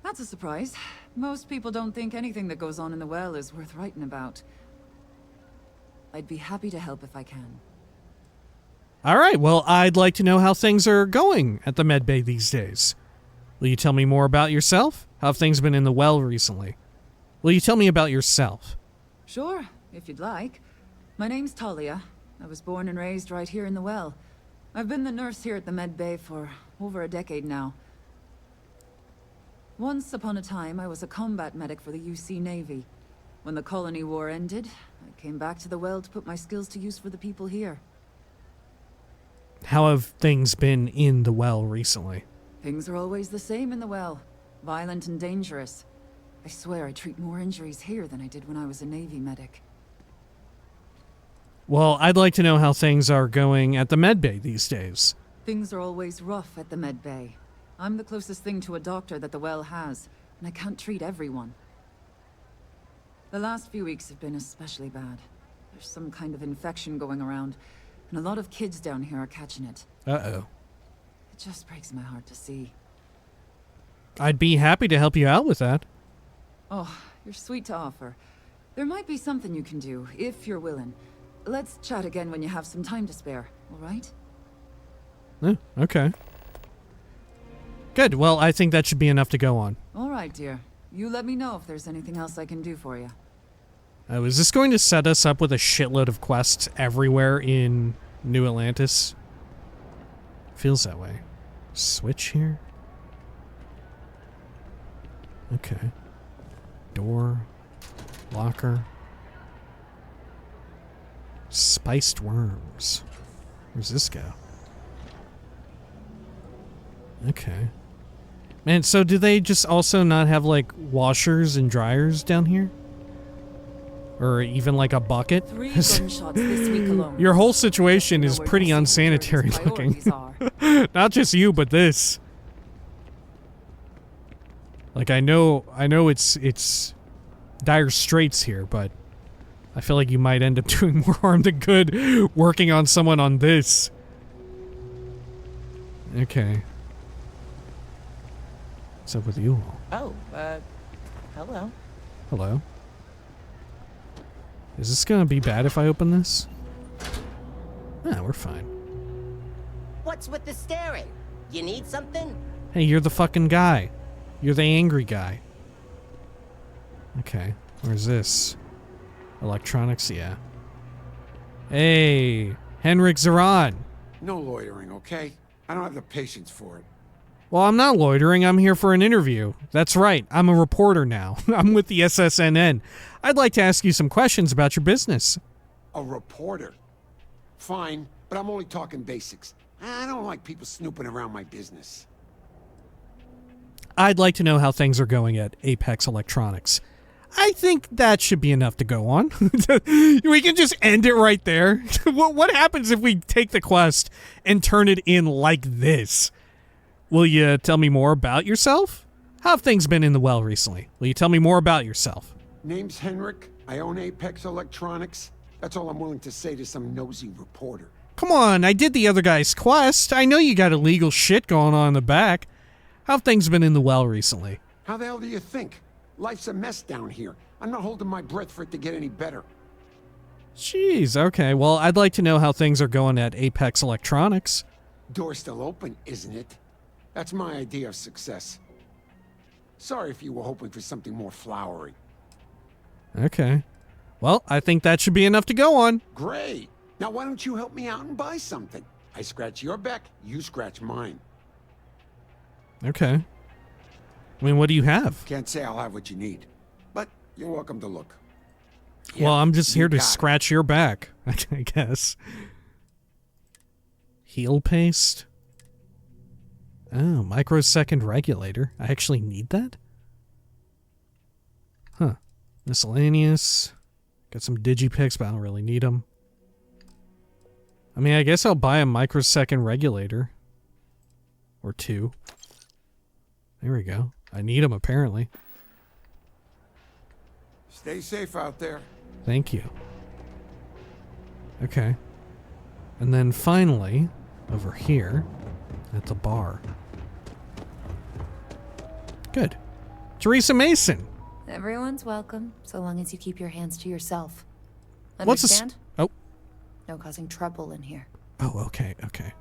That's a surprise. Most people don't think anything that goes on in the well is worth writing about. I'd be happy to help if I can. All right, well, I'd like to know how things are going at the med bay these days. Will you tell me more about yourself? How have things been in the well recently? Will you tell me about yourself? Sure, if you'd like. My name's Talia. I was born and raised right here in the well. I've been the nurse here at the med bay for over a decade now. Once upon a time, I was a combat medic for the UC Navy. When the colony war ended, I came back to the well to put my skills to use for the people here. How have things been in the well recently? Things are always the same in the well. Violent and dangerous. I swear I treat more injuries here than I did when I was a Navy medic. Well, I'd like to know how things are going at the medbay these days. Things are always rough at the med bay. I'm the closest thing to a doctor that the well has, and I can't treat everyone. The last few weeks have been especially bad. There's some kind of infection going around, and a lot of kids down here are catching it. Uh-oh. It just breaks my heart to see. I'd be happy to help you out with that. Oh, you're sweet to offer. There might be something you can do, if you're willing. Let's chat again when you have some time to spare, all right? Oh, okay. Good, well, I think that should be enough to go on. All right, dear. You let me know if there's anything else I can do for you. Is this going to set us up with a shitload of quests everywhere in New Atlantis? Feels that way. Switch here? Okay. Door. Locker. Spiced worms. Where's this go? Okay. Man, so do they just also not have, like, washers and dryers down here? Or even, like, a bucket? 3 gunshots this week alone. Your whole situation is pretty unsanitary looking. Not just you, but this. Like, I know it's dire straits here, but I feel like you might end up doing more harm than good working on someone on this. Okay. What's up with you all? Oh, hello. Hello. Is this gonna be bad if I open this? Ah, we're fine. What's with the staring? You need something? Hey, you're the fucking guy. You're the angry guy. Okay, where's this? Electronics, yeah. Hey, Henrik Zaran. No loitering, okay? I don't have the patience for it. Well, I'm not loitering. I'm here for an interview. That's right. I'm a reporter now. I'm with the SSNN. I'd like to ask you some questions about your business. A reporter? Fine, but I'm only talking basics. I don't like people snooping around my business. I'd like to know how things are going at Apex Electronics. I think that should be enough to go on. We can just end it right there. What happens if we take the quest and turn it in like this? Will you tell me more about yourself? How have things been in the well recently? Will you tell me more about yourself? Name's Henrik. I own Apex Electronics. That's all I'm willing to say to some nosy reporter. Come on, I did the other guy's quest. I know you got illegal shit going on in the back. How have things been in the well recently? How the hell do you think? Life's a mess down here. I'm not holding my breath for it to get any better. Jeez, okay. Well, I'd like to know how things are going at Apex Electronics. Door's still open, isn't it? That's my idea of success. Sorry if you were hoping for something more flowery. Okay. Well, I think that should be enough to go on. Great. Now why don't you help me out and buy something? I scratch your back, you scratch mine. Okay. I mean, what do you have? Can't say I'll have what you need, but you're welcome to look. Well, I'm just here to scratch your back, I guess. Heal paste? Oh, microsecond regulator. I actually need that? Huh. Miscellaneous. Got some digipicks, but I don't really need them. I mean, I guess I'll buy a microsecond regulator. Or 2. There we go. I need them, apparently. Stay safe out there. Thank you. Okay. And then finally, over here, at the bar. Good. Teresa Mason. Everyone's welcome, so long as you keep your hands to yourself. What's Understand? Oh. No causing trouble in here. Oh, okay, okay.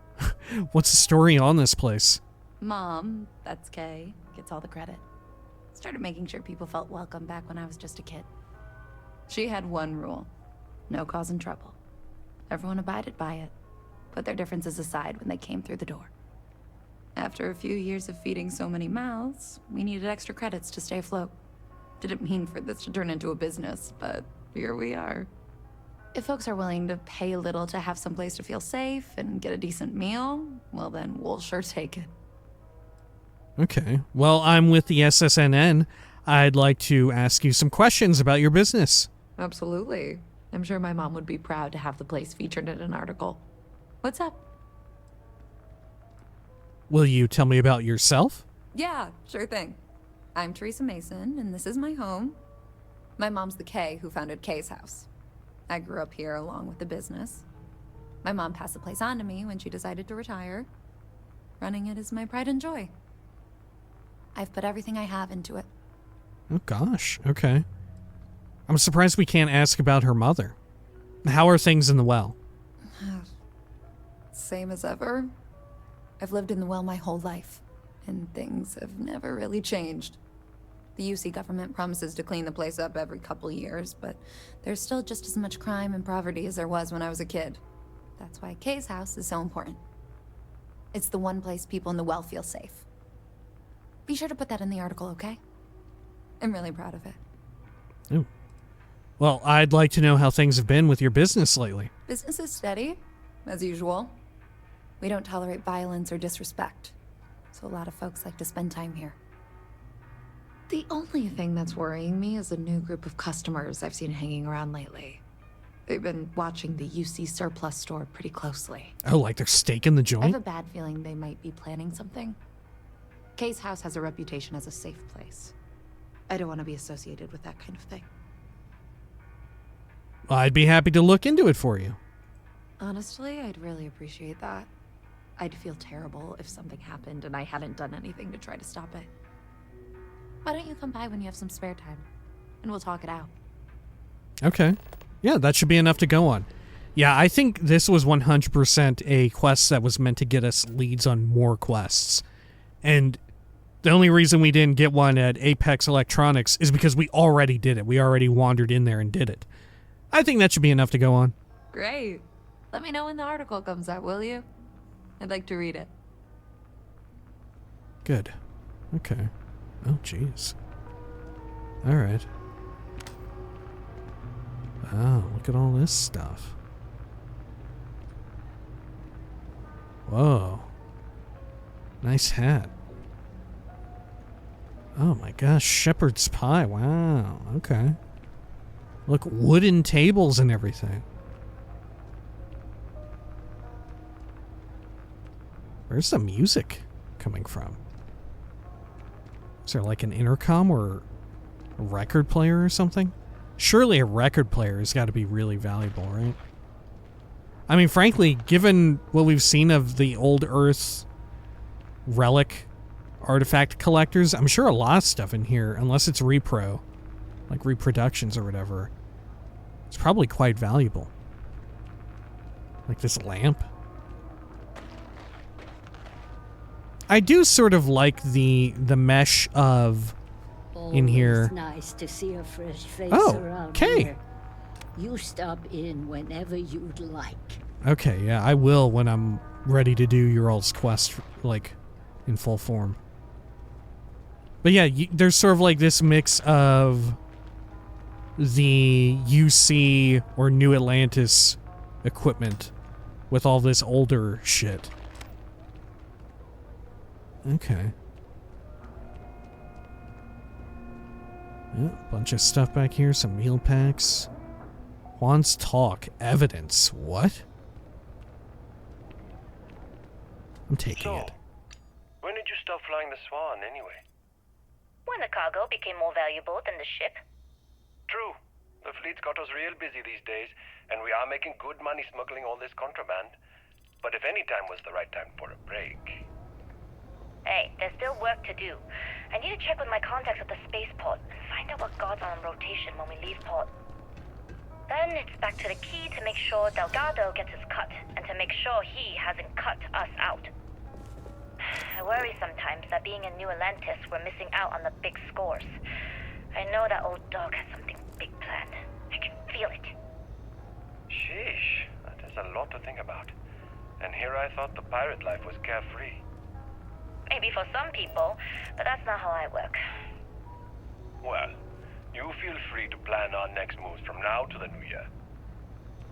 What's the story on this place? Mom, that's Kay, gets all the credit. Started making sure people felt welcome back when I was just a kid. She had one rule. No causing trouble. Everyone abided by it. Put their differences aside when they came through the door. After a few years of feeding so many mouths, we needed extra credits to stay afloat. Didn't mean for this to turn into a business, but here we are. If folks are willing to pay a little to have some place to feel safe and get a decent meal, well then we'll sure take it. Okay. Well, I'm with the SSNN. I'd like to ask you some questions about your business. Absolutely. I'm sure my mom would be proud to have the place featured in an article. What's up? Will you tell me about yourself? Yeah, sure thing. I'm Teresa Mason, and this is my home. My mom's the Kay who founded Kay's house. I grew up here along with the business. My mom passed the place on to me when she decided to retire. Running it is my pride and joy. I've put everything I have into it. Oh, gosh. Okay. I'm surprised we can't ask about her mother. How are things in the well? Same as ever. I've lived in the well my whole life, and things have never really changed. The UC government promises to clean the place up every couple years, but there's still just as much crime and poverty as there was when I was a kid. That's why Kay's house is so important. It's the one place people in the well feel safe. Be sure to put that in the article, okay? I'm really proud of it. Ooh. Well, I'd like to know how things have been with your business lately. Business is steady, as usual. We don't tolerate violence or disrespect, so a lot of folks like to spend time here. The only thing that's worrying me is a new group of customers I've seen hanging around lately. They've been watching the UC surplus store pretty closely. Oh, like they're staking the I joint? have a bad feeling they might be planning something. Kay's house has a reputation as a safe place. I don't want to be associated with that kind of thing. I'd be happy to look into it for you. Honestly, I'd really appreciate that. I'd feel terrible if something happened and I hadn't done anything to try to stop it. Why don't you come by when you have some spare time, and we'll talk it out. Okay. Yeah, that should be enough to go on. Yeah, I think this was 100% a quest that was meant to get us leads on more quests. And the only reason we didn't get one at Apex Electronics is because we already did it. We already wandered in there and did it. I think that should be enough to go on. Great. Let me know when the article comes out, will you? I'd like to read it. Good. Okay. Oh, jeez. All right. Oh, look at all this stuff. Whoa. Nice hat. Oh my gosh, shepherd's pie. Wow. Okay. Look, wooden tables and everything. Where's the music coming from? Is there like an intercom or a record player or something? Surely a record player has got to be really valuable, right? I mean, frankly, given what we've seen of the old Earth relic artifact collectors, I'm sure a lot of stuff in here, unless it's repro, like reproductions or whatever, it's probably quite valuable. Like this lamp. I do sort of like the mesh of in here. Always nice to see a fresh face around okay. here. You stop in whenever you'd like. Okay, yeah, I will when I'm ready to do your all's quest, like, in full form. But yeah, there's sort of like this mix of the UC or New Atlantis equipment with all this older shit. Okay. Yeah, bunch of stuff back here, some meal packs. Juan's talk, evidence, what? I'm taking it. When did you stop flying the Swan, anyway? When the cargo became more valuable than the ship. True. The fleet's got us real busy these days, and we are making good money smuggling all this contraband. But if any time was the right time for a break... Hey, there's still work to do. I need to check with my contacts at the spaceport and find out what guards are on rotation when we leave port. Then it's back to the key to make sure Delgado gets his cut, and to make sure he hasn't cut us out. I worry sometimes that being in New Atlantis, we're missing out on the big scores. I know that old dog has something big planned. I can feel it. Sheesh, that is a lot to think about. And here I thought the pirate life was carefree. Maybe for some people, but that's not how I work. Well, you feel free to plan our next moves from now to the new year.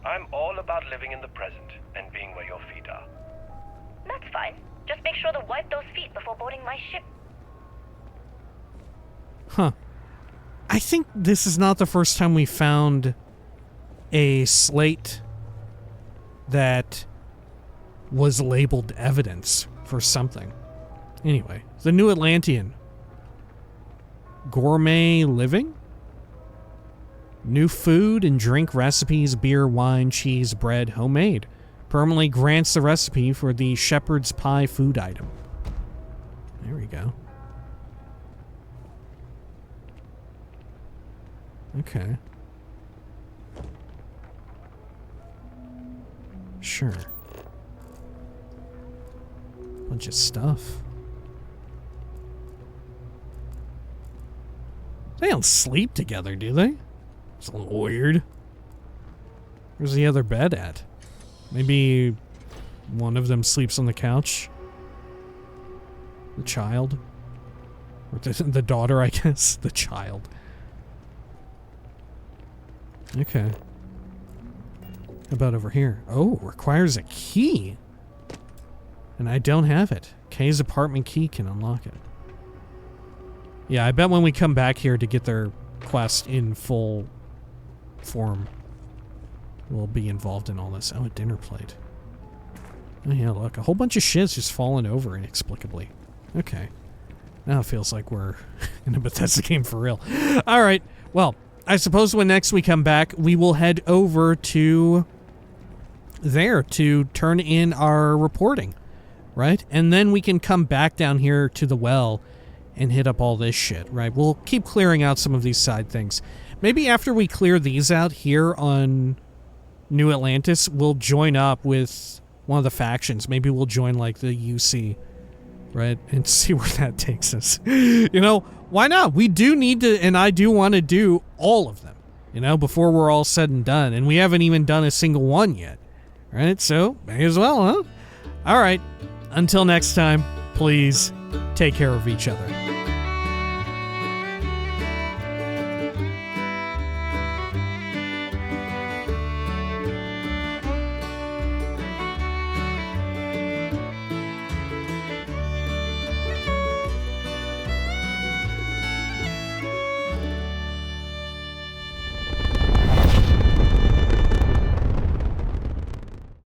I'm all about living in the present and being where your feet are. That's fine. Just make sure to wipe those feet before boarding my ship. Huh. I think this is not the first time we found a slate that was labeled evidence for something. Anyway, the New Atlantean. Gourmet living? New food and drink recipes, beer, wine, cheese, bread, homemade. Permanently grants the recipe for the shepherd's pie food item. There we go. Okay. Sure. Bunch of stuff. They don't sleep together, do they? It's a little weird. Where's the other bed at? Maybe one of them sleeps on the couch? The child? Or the daughter, I guess? The child. Okay. How about over here? Oh, requires a key. And I don't have it. Kay's apartment key can unlock it. Yeah, I bet when we come back here to get their quest in full form, we'll be involved in all this. Oh, a dinner plate. Oh yeah, look, a whole bunch of shit's just fallen over inexplicably. Okay. Now it feels like we're in a Bethesda game for real. Alright, well, I suppose when next we come back, we will head over to there to turn in our reporting, right? And then we can come back down here to the well and hit up all this shit, right? We'll keep clearing out some of these side things. Maybe after we clear these out here on New Atlantis, we'll join up with one of the factions. Maybe we'll join, like, the UC, right? And see where that takes us. You know, why not? We do need to, and I do want to do all of them, you know, before we're all said and done. And we haven't even done a single one yet, right? So, may as well, huh? All right. Until next time, please take care of each other.